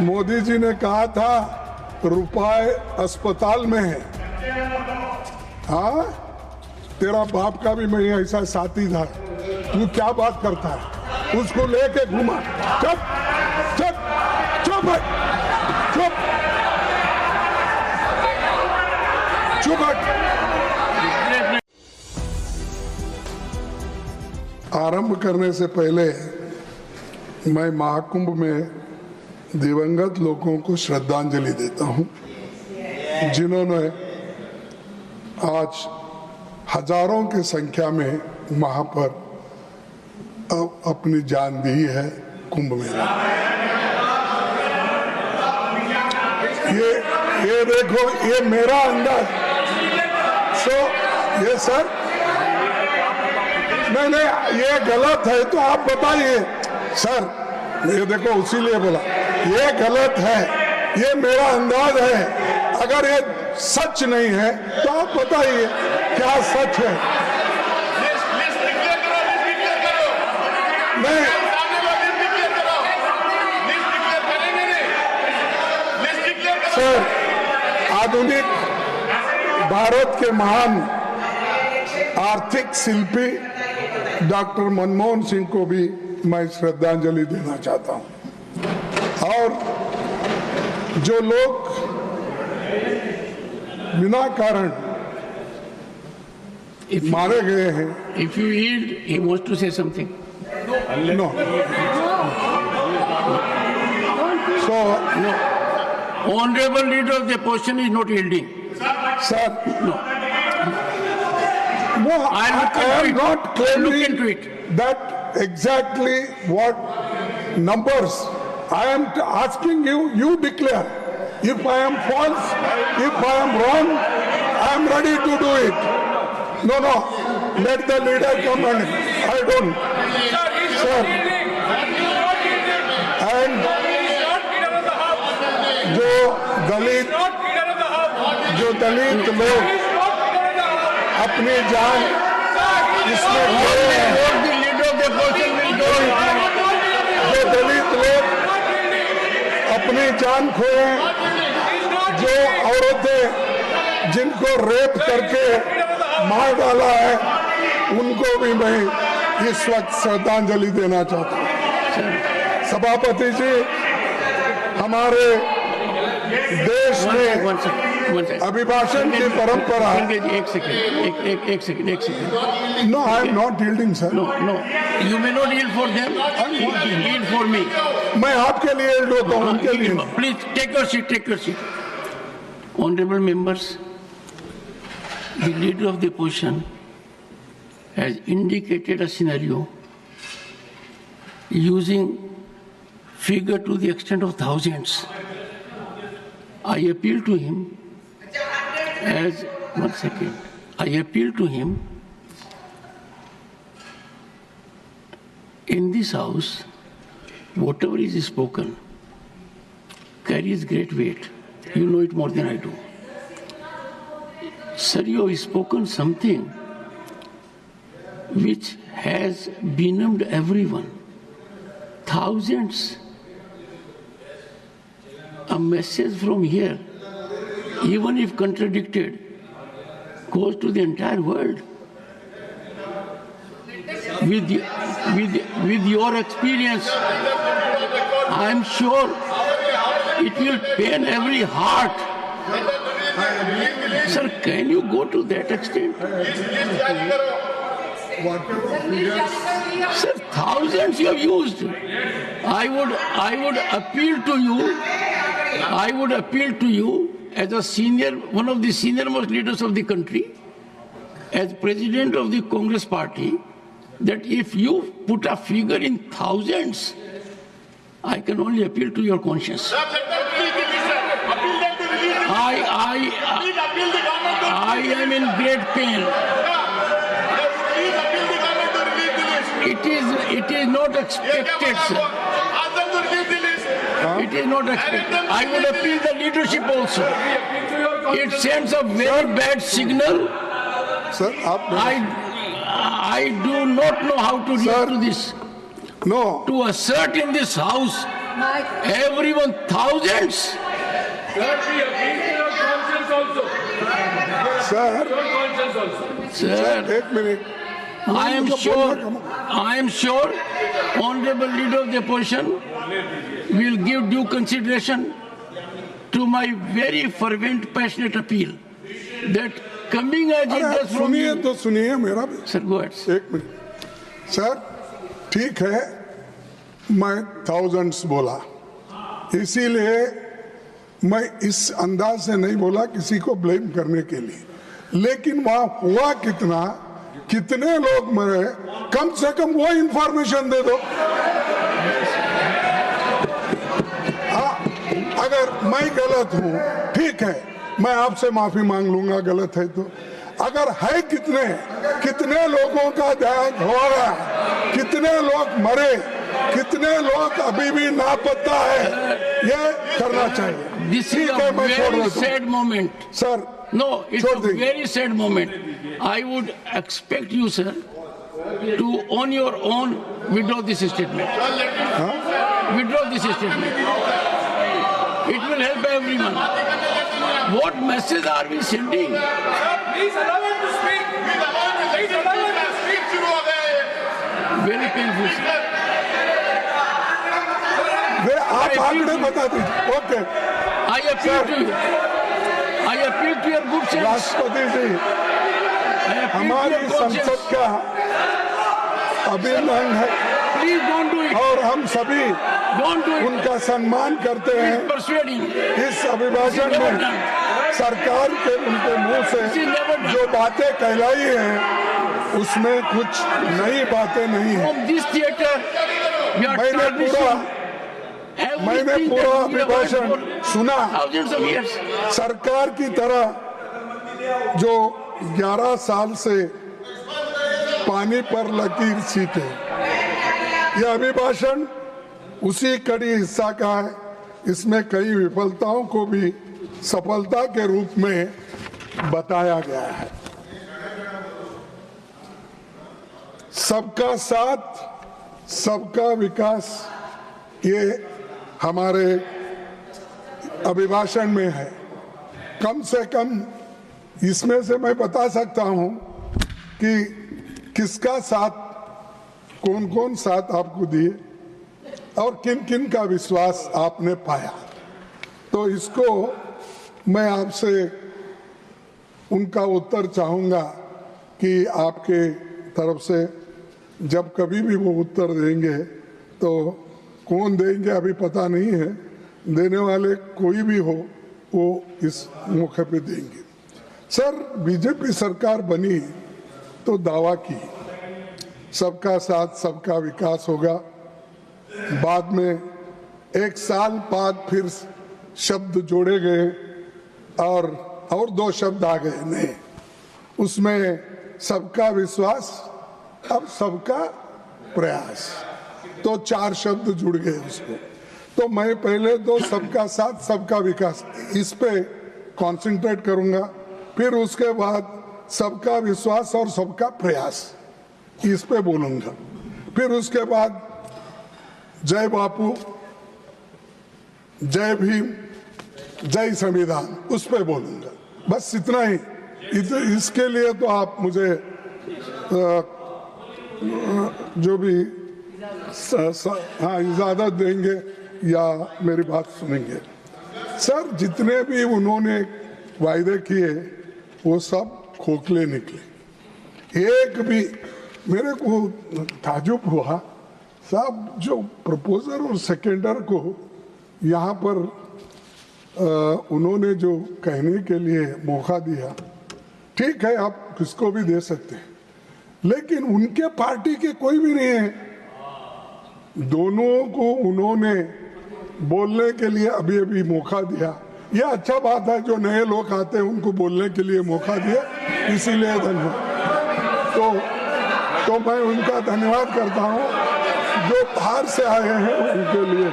मोदी जी ने कहा था रुपए अस्पताल में है। हाँ, तेरा बाप का भी मैं ऐसा साथी था। तू क्या बात करता है? उसको लेके घुमा। चुप चुप चुप चुप चुप। आरंभ करने से पहले मैं महाकुंभ में दिवंगत लोगों को श्रद्धांजलि देता हूं, जिन्होंने आज हजारों की संख्या में वहां पर अपनी जान दी है कुंभ मेला। ये देखो, ये मेरा अंदाज। ये सर, नहीं, ये गलत है तो आप बताइए सर। ये देखो, उसीलिए बोला ये गलत है, ये मेरा अंदाज है। अगर ये सच नहीं है तो आप बताइए क्या सच है। नहीं, सर, आधुनिक भारत के महान आर्थिक शिल्पी डॉक्टर मनमोहन सिंह को भी मैं श्रद्धांजलि देना चाहता हूं। और जो लोग बिना कारण मारे गए हैं। If you yield, he wants to say something. No. So No. Honorable leader of the opposition is not yielding. sir, No. no, I I'll am not look claiming into it. that exactly what numbers. I am asking you, you declare. If I am false, if I am wrong, I am ready to do it. No, let the leader come and I don't. Sir, and जो दलित लोग अपनी जान इसमें खोए हैं, जो दलित लोग अपनी जान खोए हैं, जो औरतें जिनको रेप करके मार डाला है, उनको भी मैं इस वक्त श्रद्धांजलि देना चाहता हूँ। सभापति जी, हमारे देश में अभिभाषण की परंपरा। एक second. No, I am not yielding, sir. No, you may not yield for them. Yield for me. मैं आपके लिए yield होता हूँ, उनके लिए। Please take your seat. Honorable members, the leader of the opposition has indicated a scenario using figure to the extent of thousands. I appeal to him as, one second, I appeal to him in this house, whatever is spoken carries great weight. You know it more than I do. Sir, you have spoken something which has benumbed everyone. Thousands. A message from here, even if contradicted, goes to the entire world. With your experience, I am sure it will pain every heart. Sir, can you go to that extent? Sir, thousands you have used. I would appeal to you. I would appeal to you as a senior, one of the senior most leaders of the country, as president of the Congress party, that if you put a figure in thousands, I can only appeal to your conscience. I am in great pain. It is not expected, sir. It is not expected. I would appeal the leadership also. It sends a very bad signal. Sir, I do not know how to react to this. No. To assert in this house Everyone, thousands. Sir Sir, एक minute I am sure, Honorable Leader of the Opposition will give due consideration to my very fervent, passionate appeal that coming as अरे just from सुनिए you. तो सुनिए मेरा भी Sir, go ahead. एक minute sir ठीक है मैं थाउजेंड्स बोला इसीलिए मैं इस अंदाज से नहीं बोला किसी को ब्लेम करने के लिए लेकिन वहां हुआ कितना कितने लोग मरे कम से कम वो इंफॉर्मेशन दे दो हाँ, अगर मैं गलत हूं ठीक है मैं आपसे माफी मांग लूंगा गलत है तो अगर है कितने लोगों का देहांत हो रहा है कितने लोग मरे कितने लोग अभी भी लापता है ये करना चाहिए This is ठीक है a मैं छोड़ very देता हूं sad moment. Sir No, it's छोड़ a देंगे। very sad moment. I would expect you, sir, to on your own withdraw this statement. Withdraw this statement. It will help everyone. What message are we sending? Please allow him to speak. Please allow him to speak. Very painful, sir. वे आप आंकड़े बता दीजिए okay I appeal to you. I appeal to your good sense. राष्ट्रपति जी I appeal to हमारी your good संसद sense. का अभिनंदन है Please don't do it. और हम सभी Don't do it. उनका सम्मान करते हैं Persuading. इस अभिभाषण में सरकार के उनके मुंह से जो बातें कहलाई हैं उसमें कुछ नई बातें नहीं है From this theater, we are मैंने पूरा अभिभाषण सुना thousands of years. सरकार की तरह जो 11 साल से पानी पर लकीर सीखे यह अभिभाषण उसी कड़ी हिस्सा का है इसमें कई विफलताओं को भी सफलता के रूप में बताया गया है सबका साथ सबका विकास ये हमारे अभिभाषण में है कम से कम इसमें से मैं बता सकता हूं कि किसका साथ कौन कौन साथ आपको दिए और किन किन का विश्वास आपने पाया तो इसको मैं आपसे उनका उत्तर चाहूंगा कि आपके तरफ से जब कभी भी वो उत्तर देंगे तो कौन देंगे अभी पता नहीं है देने वाले कोई भी हो वो इस मौके पे देंगे सर बीजेपी सरकार बनी तो दावा की सबका साथ सबका विकास होगा बाद में एक साल बाद फिर शब्द जोड़े गए और 2 शब्द आ गए नए उसमें सबका विश्वास अब सबका प्रयास तो 4 शब्द जुड़ गए उसमें तो मैं पहले तो सबका साथ सबका विकास इस पे कंसंट्रेट करूंगा फिर उसके बाद सबका विश्वास और सबका प्रयास इस पे बोलूंगा फिर उसके बाद जय बापू जय भीम जय संविधान उस पे बोलूंगा बस इतना ही इसके लिए तो आप मुझे जो भी हाँ इजाजत देंगे या मेरी बात सुनेंगे सर जितने भी उन्होंने वायदे किए वो सब खोखले निकले एक भी मेरे को ताजुब हुआ साहब जो प्रपोजर और सेकेंडर को यहाँ पर उन्होंने जो कहने के लिए मौका दिया ठीक है आप किसको भी दे सकते हैं लेकिन उनके पार्टी के कोई भी नहीं है दोनों को उन्होंने बोलने के लिए अभी अभी मौका दिया यह अच्छा बात है जो नए लोग आते हैं उनको बोलने के लिए मौका दिया इसीलिए धन्यवाद तो मैं उनका धन्यवाद करता हूं जो बाहर से आए हैं उनके लिए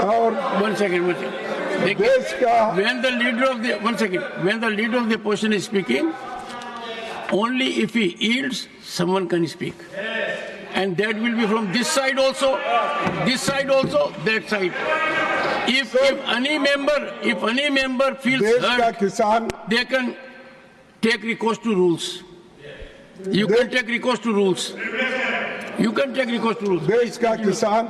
और One second. देश का When the leader of the when the leader of the opposition is speaking, only if he yields, someone can speak. and that will be from this side also, that side. If any member feels देश का hurt, किसान they can take recourse to rules. You can take recourse to rules. देश का किसान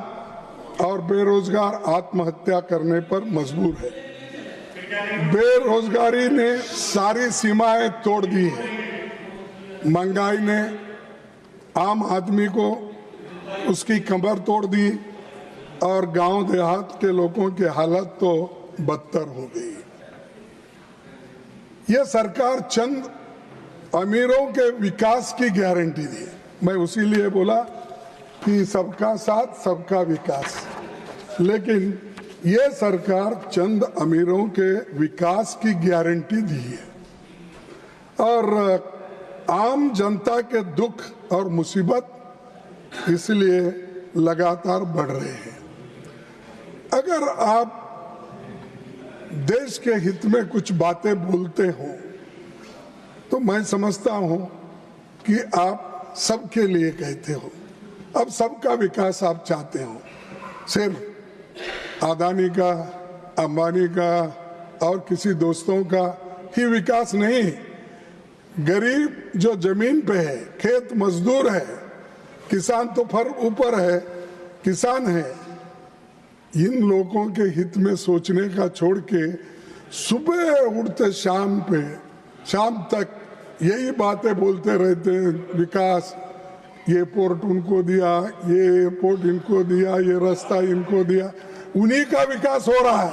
और बेरोजगार आत्महत्या करने पर मजबूर है। बेरोजगारी ने सारी सीमाएं तोड़ दी है। महंगाई ने आम आदमी को उसकी कमर तोड़ दी और गांव देहात के लोगों की हालत तो बदतर हो गई। ये सरकार चंद अमीरों के विकास की गारंटी दी। मैं उसीलिए बोला कि सबका साथ सबका विकास, लेकिन ये सरकार चंद अमीरों के विकास की गारंटी दी है और आम जनता के दुख और मुसीबत इसलिए लगातार बढ़ रहे हैं। अगर आप देश के हित में कुछ बातें बोलते हो तो मैं समझता हूं कि आप सबके लिए कहते हो। अब सबका विकास आप चाहते हो, सिर्फ अदानी का, अंबानी का और किसी दोस्तों का ही विकास नहीं। गरीब जो जमीन पे है, खेत मजदूर है, किसान तो फर ऊपर है, किसान है, इन लोगों के हित में सोचने का छोड़ के सुबह उठते शाम तक यही बातें बोलते रहते हैं। विकास, ये पोर्ट उनको दिया, ये एयरपोर्ट इनको दिया, ये रास्ता इनको दिया, उन्हीं का विकास हो रहा है।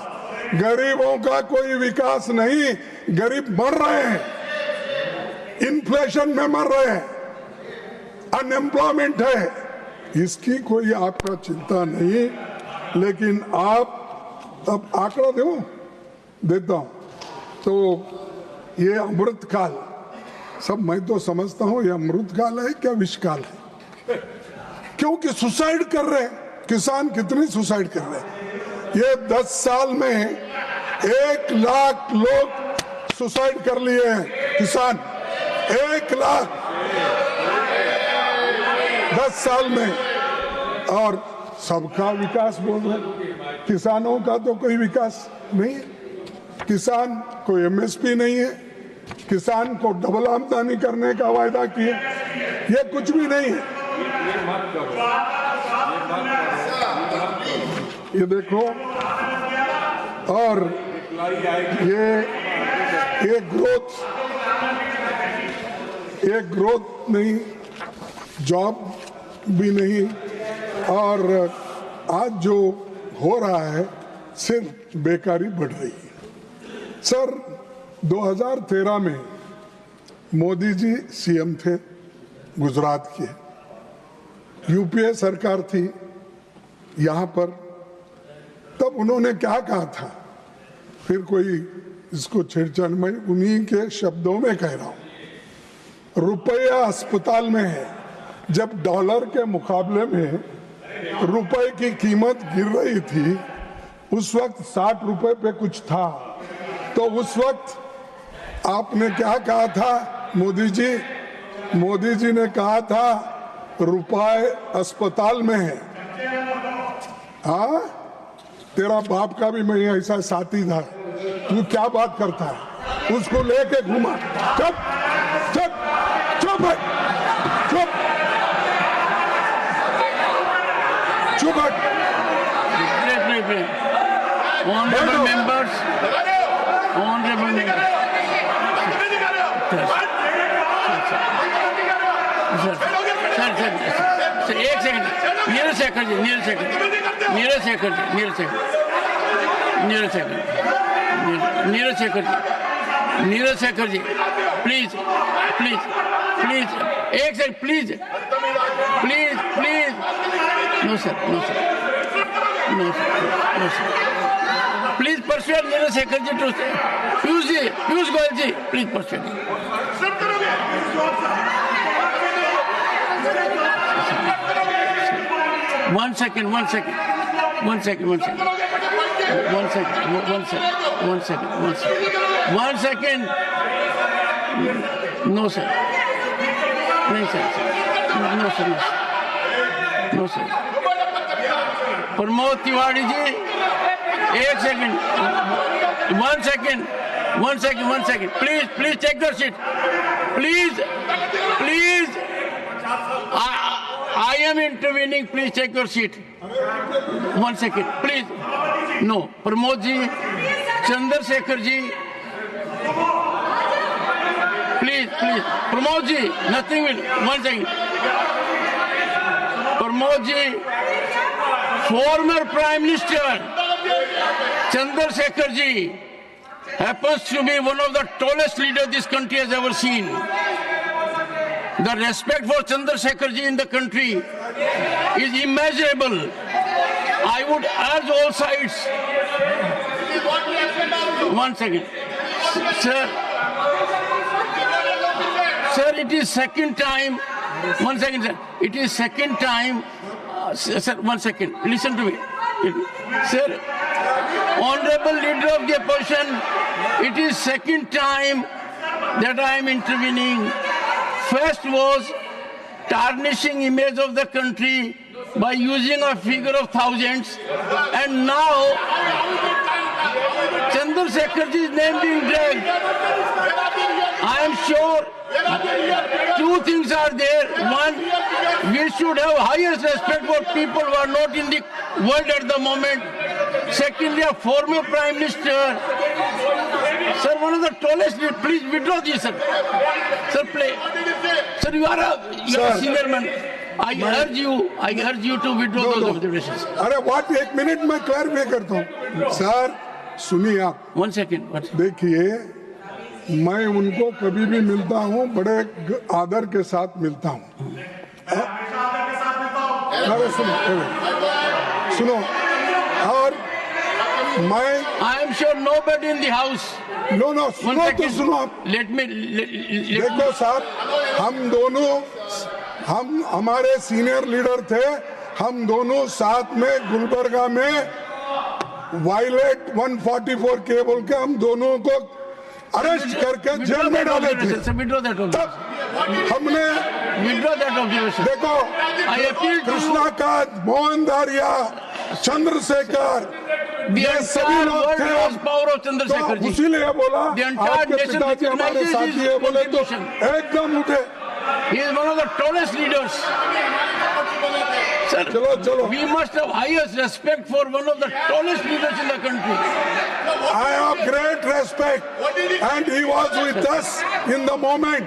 गरीबों का कोई विकास नहीं। गरीब मर रहे हैं, इन्फ्लेशन में मर रहे हैं, अनएम्प्लॉयमेंट है, इसकी कोई आपका चिंता नहीं। लेकिन आप अब आंकड़ा देता हूं तो ये अमृत काल, सब मैं तो समझता हूं ये अमृत काल है क्या विष काल है, क्योंकि सुसाइड कर रहे हैं किसान। कितने सुसाइड कर रहे हैं? ये 10 साल में 1 लाख लोग सुसाइड कर लिए हैं किसान। 1 लाख 10 साल में। और सबका विकास बोल रहे, किसानों का तो कोई विकास नहीं है। किसान को एमएसपी नहीं है, किसान को डबल आमदनी करने का वायदा किए, ये कुछ भी नहीं है। ये देखो, और ये ग्रोथ नहीं, जॉब भी नहीं, और आज जो हो रहा है सिर्फ बेकारी बढ़ रही है। सर 2013 में मोदी जी सीएम थे गुजरात के, यूपीए सरकार थी यहाँ पर, तब उन्होंने क्या कहा था? फिर कोई इसको छेड़छाड़, मैं उन्हीं के शब्दों में कह रहा हूँ। रुपया अस्पताल में है। जब डॉलर के मुकाबले में रुपए की कीमत गिर रही थी, उस वक्त 60 रुपए पे कुछ था, तो उस वक्त आपने क्या कहा था? मोदी जी ने कहा था रुपए अस्पताल में है। हाँ, तेरा बाप का भी मैं ऐसा साथी था, तू क्या बात करता है? उसको लेके घूमा। चुप चुप चुप चुप चुप। Honorable members, सर एक सेकंड, नीरज शेखर जी, प्लीज एक second, please no sir please persuade Neeraj Shekhar ji to Piyush Goyal ji, please persuade. One second. No, sir. No, sir. No sir. Pramod Tiwari ji, एक second, one second, please take your seat, please, I am intervening, please take your seat. 1 second, please. No, Pramod ji, Chandrasekhar ji, please, Pramod ji, nothing will, 1 second. Pramod ji, former Prime Minister Chandrasekhar ji happens to be one of the tallest leaders this country has ever seen. The respect for Chandrasekhar ji in the country is immeasurable. I would urge all sides. 1 second. Sir, it is second time. 1 second, sir. It is second time. Sir, 1 second. Listen to me. Sir, Honorable Leader of the Opposition, it is second time that I am intervening. First was tarnishing image of the country by using a figure of thousands, and now Chandrasekharji's name being dragged. I am sure two things are there. One, we should have highest respect for people who are not in the world at the moment. Secondly, a former Prime Minister. Sir, one of the tallest, please withdraw this, sir. Sir, play. Sir, you are a senior man. I urge you to withdraw those observations. अरे what, एक minute में clarify करता हूँ। Sir सुनिए आप। 1 second. देखिए, मैं उनको कभी भी मिलता हूँ बड़े आदर के साथ मिलता हूँ। अरे सुनो और मैं I am sure nobody in the house. No सुनो तो सुनो आप। देखो साहब, हम हमारे सीनियर लीडर थे, हम दोनों साथ में गुलबर्गा में वायलेट 144 के बोल के हम दोनों को अरेस्ट करके जेल में डाले थे। तब हमने देखो कृष्णा कांत, मोहन दारिया, चंद्रशेखर, ये सभी लोग थे। तो इसीलिए बोला आपके पिताजी हमारे साथी है, बोले तो एकदम उठे। He is one of the tallest leaders. Sir, चलो we must have highest respect for one of the tallest leaders in the country. I have great respect and he was with us in the moment.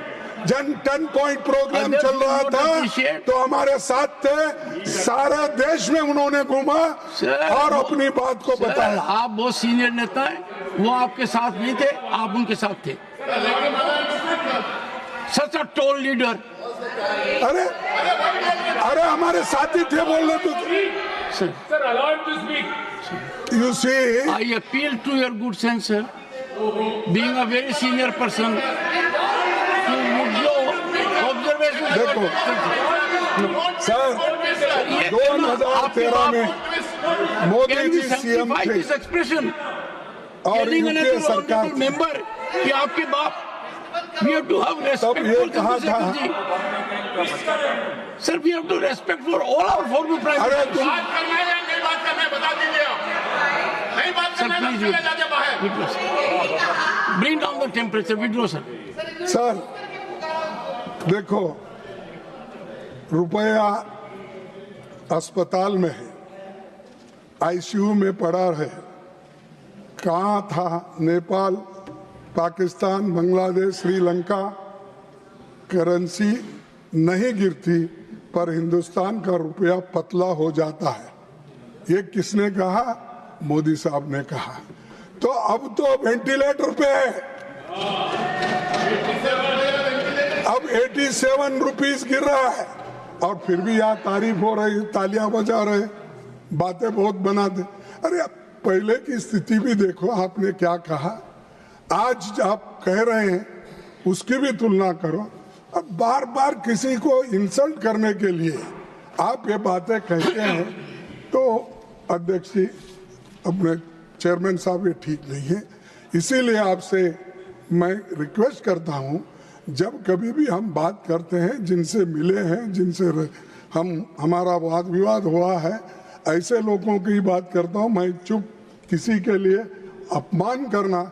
जन 10 point programme चल रहा था तो हमारे साथ थे, सारा देश में उन्होंने घूमा और अपनी बात को बताया। आप बहुत सीनियर नेता हैं, वो आपके साथ नहीं थे, आप उनके साथ थे। Such a tall leader. अरे हमारे साथी थे बोलने तो। Sir, allow him to speak. You see, I appeal to your good sense, sir. Being a very senior person, to withdraw observations. देखो सर, 2013 में मोदी जी सीएम थे This expression. और यूपीए सरकार थी। मेंबर कि आपके बाप, we have to have respect तब ये for कहा था, sir, we have to respect for all our former prime अरे ministers. तुम बात करना है या नहीं बात करना है, बता दीजिए आप। नहीं बात Sir, करना है तो please चले जाइए बाहर। withdraw, sir. Bring down the temperature, withdraw, sir. Sir देखो, रुपया अस्पताल में है, आईसीयू में पड़ा है, कहाँ था? नेपाल, पाकिस्तान, बांग्लादेश, श्रीलंका, करेंसी नहीं गिरती पर हिंदुस्तान का रुपया पतला हो जाता है। ये किसने कहा? मोदी साहब ने कहा। तो अब तो वेंटिलेटर पे है, अब 87 रुपीस गिर रहा है और फिर भी यहाँ तारीफ हो रही, तालियां बजा रहे, बातें बहुत बनाते। अरे पहले की स्थिति भी देखो, आपने क्या कहा, आज आप कह रहे हैं उसकी भी तुलना करो। अब बार बार किसी को इंसल्ट करने के लिए आप ये बातें कहते हैं तो अध्यक्ष जी, अपने चेयरमैन साहब, ये ठीक नहीं है। इसीलिए आपसे मैं रिक्वेस्ट करता हूं, जब कभी भी हम बात करते हैं, जिनसे मिले हैं, जिनसे हमारा वाद विवाद हुआ है, ऐसे लोगों की बात करता हूं मैं। चुप, किसी के लिए अपमान करना